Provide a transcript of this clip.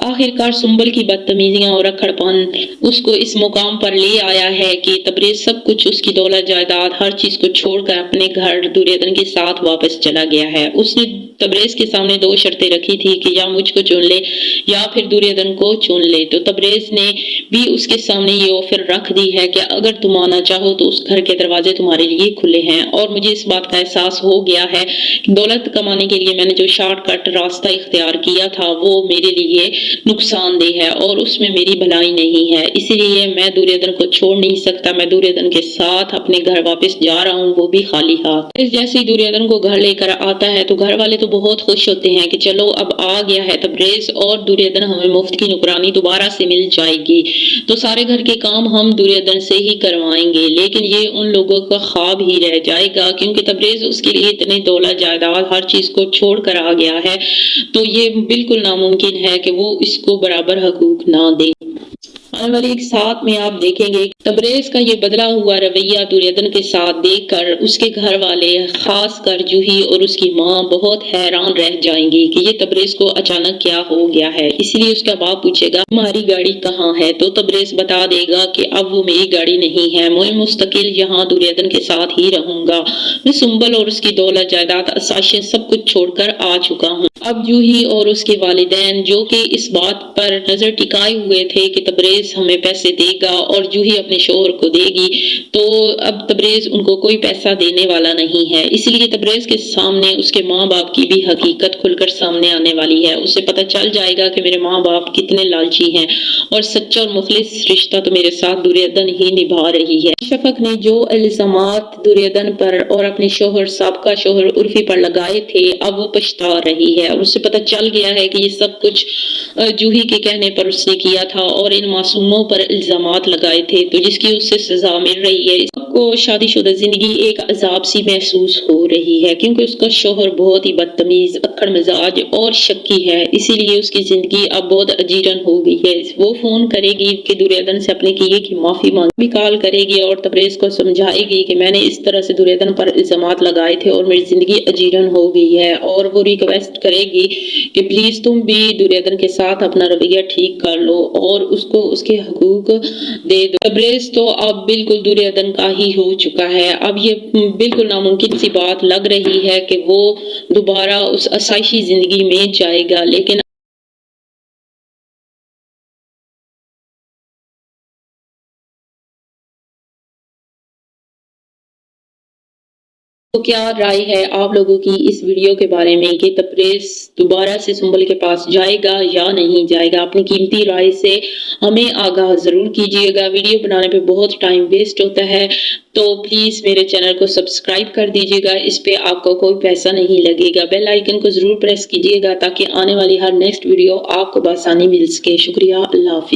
آخرکار سنبل کی بدتمیزیاں اور اکڑپن اس کو اس مقام پر لے آیا ہے کہ تبریز سب کچھ، اس کی دولت جائیداد، ہر چیز کو چھوڑ کر اپنے گھر دریودھن کے ساتھ واپس چلا گیا ہے۔ اس نے تبریز کے سامنے دو شرطیں رکھی تھی کہ یا مجھ کو چن لے یا پھر دریودھن کو چن لے، تو تبریز نے بھی اس کے سامنے یہ آفر رکھ دی ہے کہ اگر تم آنا چاہو تو اس گھر کے دروازے تمہارے لیے کھلے ہیں۔ اور مجھے اس بات کا احساس ہو گیا ہے کہ دولت کمانے کے لیے میں نے جو شارٹ کٹ راستہ اختیار کیا تھا وہ میرے لیے نقصان دہ ہے اور اس میں میری بھلائی نہیں ہے، اسی لیے میں دریودھن کو چھوڑ نہیں سکتا۔ میں دریودھن کے ساتھ اپنے گھر واپس جا رہا ہوں، وہ بھی خالی ہاتھ۔ جیسے ہی دریودھن کو گھر لے کر آتا ہے تو گھر والے تو بہت خوش ہوتے ہیں کہ چلو اب آ گیا ہے تبریز اور دریودھن، ہمیں مفت کی نوکرانی دوبارہ سے مل جائے گی، تو سارے گھر کے کام ہم دریودھن سے ہی کروائیں گے۔ لیکن یہ ان لوگوں کا خواب ہی رہ جائے گا، کیونکہ تبریز اس کے لیے اتنے دولت جائیداد ہر چیز کو چھوڑ کر آ گیا ہے، تو یہ بالکل ناممکن ہے کہ وہ اس کو برابر حقوق نہ دے۔ آنے والے ایک ساتھ میں آپ دیکھیں گے تبریز کا یہ بدلا ہوا رویہ دریودھن کے ساتھ دیکھ کر اس کے گھر والے، خاص کر جوہی اور اس کی ماں، بہت حیران رہ جائیں گی کہ یہ تبریز کو اچانک کیا ہو گیا ہے۔ اسی لیے اس کا باپ پوچھے گا تمہاری گاڑی کہاں ہے، تو تبریز بتا دے گا کہ اب وہ میری گاڑی نہیں ہے، میں مستقل یہاں دریودھن کے ساتھ ہی رہوں گا، میں سنبل اور اس کی دولت جائیداد اساشیں سب کچھ چھوڑ کر آ چکا ہوں۔ اب جوہی اور اس کے والدین جو کہ اس بات پر نظر ٹکائے ہوئے تھے کہ تبریز ہمیں پیسے دے گا اور جوہی اپنے شوہر کو دے گی، تو اب تبریز ان کو کوئی پیسہ دینے والا نہیں ہے، اس لیے تبریز کے سامنے اس کے ماں باپ کی بھی حقیقت کھل کر سامنے آنے والی ہے۔ اسے پتہ چل جائے گا کہ میرے ماں باپ کتنے لالچی ہیں اور سچا اور مخلص رشتہ تو میرے ساتھ دریودھن ہی نبھا رہی ہے۔ شفق نے جو الزامات دریودھن پر اور اپنے شوہر، سابقہ شوہر عرفی پر لگائے تھے، اب وہ پچھتا رہی ہے اور اسے پتہ چل گیا ہے کہ یہ سب کچھ جوہی کے کہنے پر اس نے کیا تھا اور ان معصوموں پر الزامات لگائے تھے، تو جس کی اس سے سزا مل رہی ہے۔ اس کو شادی شدہ زندگی ایک عذاب سی محسوس ہو رہی ہے، کیونکہ اس کا شوہر بہت ہی بدتمیز، اکڑ مزاج اور شکی ہے، اسی لیے اس کی زندگی اب بہت اجیرن ہو گئی ہے۔ وہ فون کرے گی کہ دریودھن سے اپنے کیے کی معافی مانگے، بھی کال کرے گی اور تبریز کو سمجھائے گی کہ میں نے اس طرح سے دریودھن پر الزامات لگائے تھے اور میری زندگی اجیرن ہو گئی ہے، اور وہ ریکویسٹ کرے گی کہ پلیز تم بھی دریودھن کے ساتھ اپنا رویہ ٹھیک کر لو اور اس کو اس کے حقوق دے دو۔ تبریز تو اب بالکل دریودھن کا ہی ہو چکا ہے، اب یہ بالکل ناممکن سی بات لگ رہی ہے کہ وہ دوبارہ اس عیاشی زندگی میں جائے گا، لیکن تو کیا رائے ہے آپ لوگوں کی اس ویڈیو کے بارے میں کہ تبریز دوبارہ سے سنبل کے پاس جائے گا یا نہیں جائے گا؟ اپنی قیمتی رائے سے ہمیں آگاہ ضرور کیجیے گا۔ ویڈیو بنانے پہ بہت ٹائم ویسٹ ہوتا ہے، تو پلیز میرے چینل کو سبسکرائب کر دیجیے گا، اس پہ آپ کو کوئی پیسہ نہیں لگے گا۔ بیل آئیکن کو ضرور پریس کیجیے گا تاکہ آنے والی ہر نیکسٹ ویڈیو آپ کو بآسانی مل سکے۔ شکریہ، اللہ حافظ۔